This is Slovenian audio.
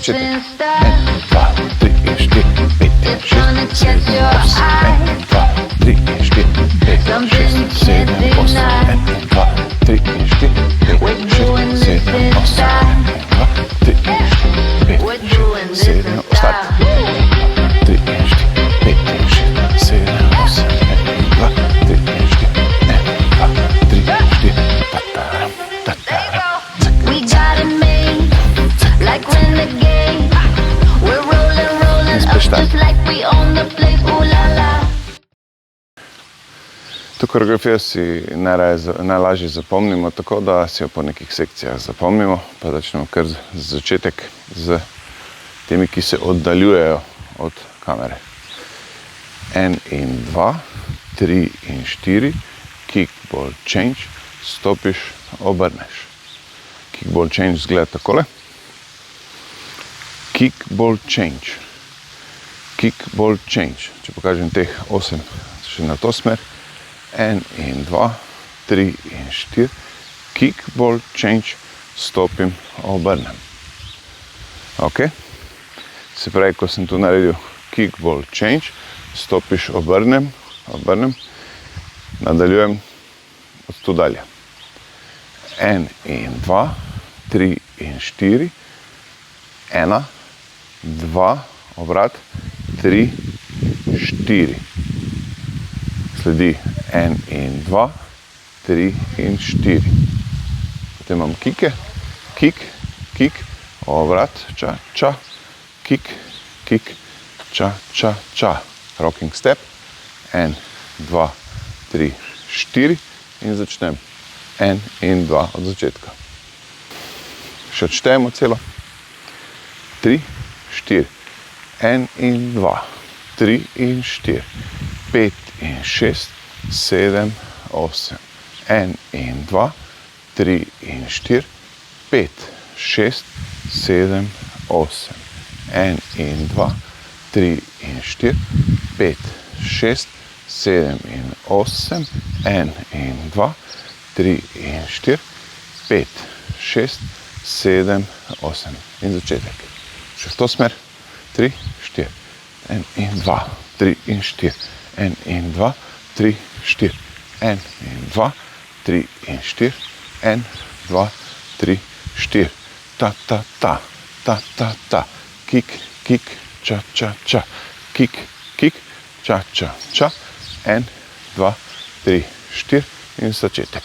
začetek. 1, 2, 3 in 4, 5, 6, 7, 8. 1, 2, 3 in 4, 5, 6, 7, 8. 1, 2, 3 in 4, 5, 6, 7, 8. 1, 2, 3 in 4, 5, 6, 7, 8. Start. 3 in 4, 5 in 6, 7, 8. 1, 2, 3 in 4, 1, 2, 3 in 4. Ta-ta-ram, ta-ta-ram. We got it made, like when the game. We're rolling up just like we own the place. Ooh la la. To koreografijo si najlažje zapomnimo tako, da si jo po nekih sekcijah zapomnimo, pa začnemo kar za začetek z temi, ki se oddaljujejo od kamere. 1 in 2, 3 in 4, kick, ball, change, stopiš, obrneš. Kick, ball, change izgleda takole. Kick, ball, change. Kick, ball, change. Če pokažem teh 8 še na to smer. 1 in 2, 3 in 4, kick, ball, change, stopim, obrnem. Ok? Se pravi, ko sem tu naredil kick, ball, change, stopiš, obrnem, nadaljujem od tu dalje. 1 in 2, 3 in 4, 1, 2, obrat, 3, 4. Sledi 1 in 2, 3 in 4. Potem imam kike, kick, obrat, ča, ča, kick, ča, ča, ča. Rocking step, 1, 2, 3, 4 in začnem 1 in 2 od začetka. Še odštejemo celo. 3, 4, 1 in 2, 3 in 4, 5 in 6, 7, 8. 1 in 2, 3 in 4, 5, 6, 7, 8. 1 in 2, 3 in 4, 5, 6, 7 in 8. 1 in 2, 3 in 4, 5, 6, 7, 8. In začetek. Še v to smer. 3, 4. 1 in 2, 3 in 4. 1 in 2, 3, 4. 1 in 2, 3 in 4. 1, 2, 3, 4. Ta, ta, ta, ta, ta, ta. Kick, ča, ča, ča. Kick, ča, ča, ča. 1, 2, 3, 4 in začetek.